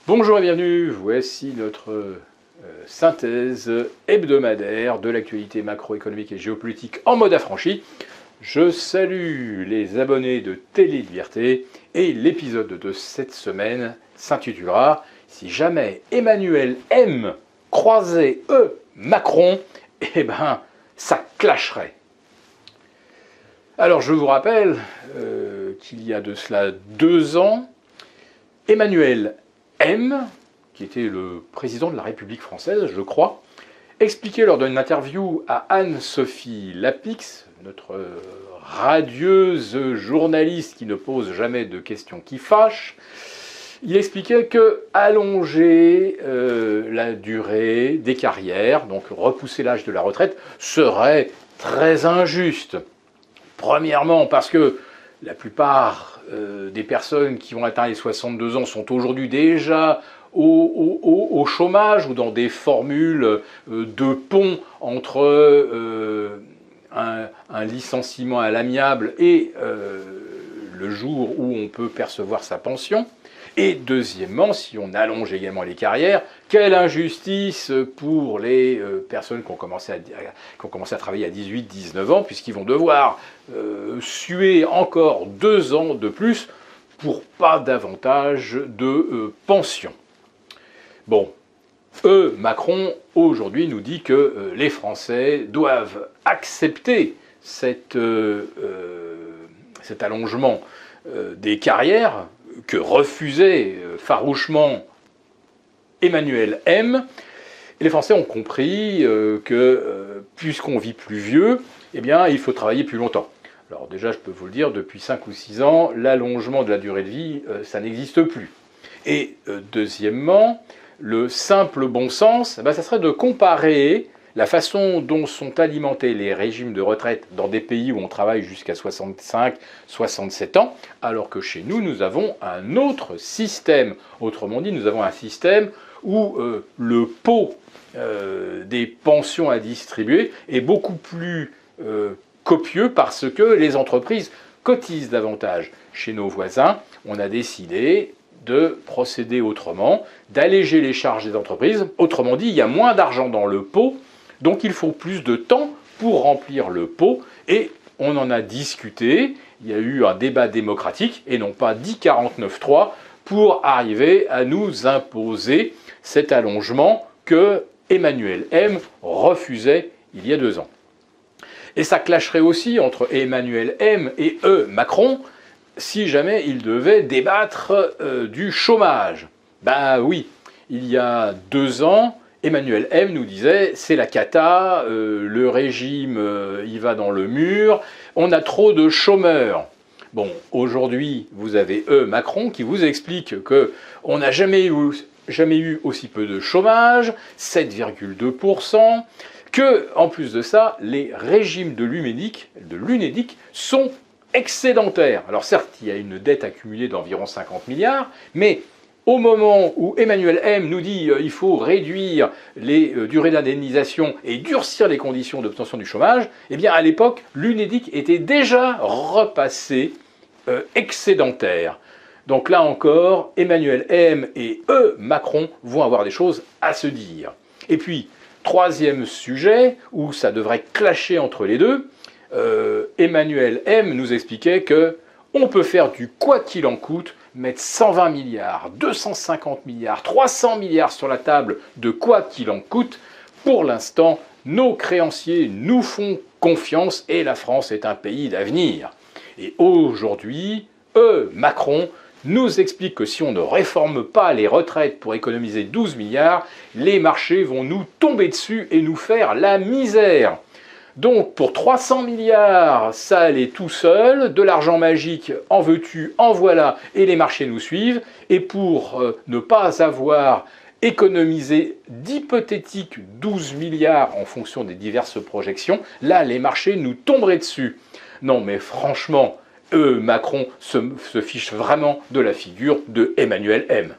Bonjour et bienvenue, voici notre synthèse hebdomadaire de l'actualité macroéconomique et géopolitique en mode affranchi. Je salue les abonnés de Télé Liberté et l'épisode de cette semaine s'intitulera « Si jamais Emmanuel M croisait Macron, eh ben ça clasherait ». Alors je vous rappelle qu'il y a de cela 2 ans, Emmanuel M, qui était le président de la République française, je crois, expliquait lors d'une interview à Anne-Sophie Lapix, notre radieuse journaliste qui ne pose jamais de questions qui fâchent, il expliquait que allonger la durée des carrières, donc repousser l'âge de la retraite, serait très injuste. Premièrement, parce que la plupart des personnes qui ont atteint les 62 ans sont aujourd'hui déjà au chômage ou dans des formules de pont entre un licenciement à l'amiable et le jour où on peut percevoir sa pension. Et deuxièmement, si on allonge également les carrières, quelle injustice pour les personnes qui ont commencé à travailler à 18-19 ans, puisqu'ils vont devoir suer encore 2 ans de plus pour pas davantage de pension. Bon, Macron, aujourd'hui, nous dit que les Français doivent accepter cet allongement des carrières, que refusait farouchement Emmanuel M. Et les Français ont compris que puisqu'on vit plus vieux, eh bien, il faut travailler plus longtemps. Alors déjà, je peux vous le dire, depuis 5 ou 6 ans, l'allongement de la durée de vie, ça n'existe plus. Et deuxièmement, le simple bon sens, ça serait de comparer la façon dont sont alimentés les régimes de retraite dans des pays où on travaille jusqu'à 65, 67 ans, alors que chez nous, nous avons un autre système. Autrement dit, nous avons un système où le pot des pensions à distribuer est beaucoup plus copieux parce que les entreprises cotisent davantage. Chez nos voisins, on a décidé de procéder autrement, d'alléger les charges des entreprises. Autrement dit, il y a moins d'argent dans le pot, donc il faut plus de temps pour remplir le pot, et on en a discuté, il y a eu un débat démocratique, et non pas 10-49-3, pour arriver à nous imposer cet allongement que Emmanuel M refusait il y a 2 ans. Et ça clasherait aussi entre Emmanuel M et Macron, si jamais ils devaient débattre du chômage. Ben oui, il y a 2 ans, Emmanuel M nous disait c'est la cata, le régime il va dans le mur, on a trop de chômeurs. Bon, aujourd'hui, vous avez Macron qui vous explique qu'on n'a jamais eu aussi peu de chômage, 7,2%, que, en plus de ça, les régimes de l'Unédic sont excédentaires. Alors certes, il y a une dette accumulée d'environ 50 milliards, mais au moment où Emmanuel M nous dit qu'il faut réduire les durées d'indemnisation et durcir les conditions d'obtention du chômage, eh bien à l'époque, l'Unédic était déjà repassé excédentaire. Donc là encore, Emmanuel M et Macron vont avoir des choses à se dire. Et puis, troisième sujet, où ça devrait clasher entre les deux, Emmanuel M nous expliquait qu'on peut faire du quoi qu'il en coûte, mettre 120 milliards, 250 milliards, 300 milliards sur la table de quoi qu'il en coûte. Pour l'instant, nos créanciers nous font confiance et la France est un pays d'avenir. Et aujourd'hui, Macron nous explique que si on ne réforme pas les retraites pour économiser 12 milliards, les marchés vont nous tomber dessus et nous faire la misère. Donc pour 300 milliards, ça allait tout seul, de l'argent magique, en veux-tu, en voilà, et les marchés nous suivent. Et pour ne pas avoir économisé d'hypothétiques 12 milliards en fonction des diverses projections, là les marchés nous tomberaient dessus. Non mais franchement, Macron se fiche vraiment de la figure de Emmanuel M.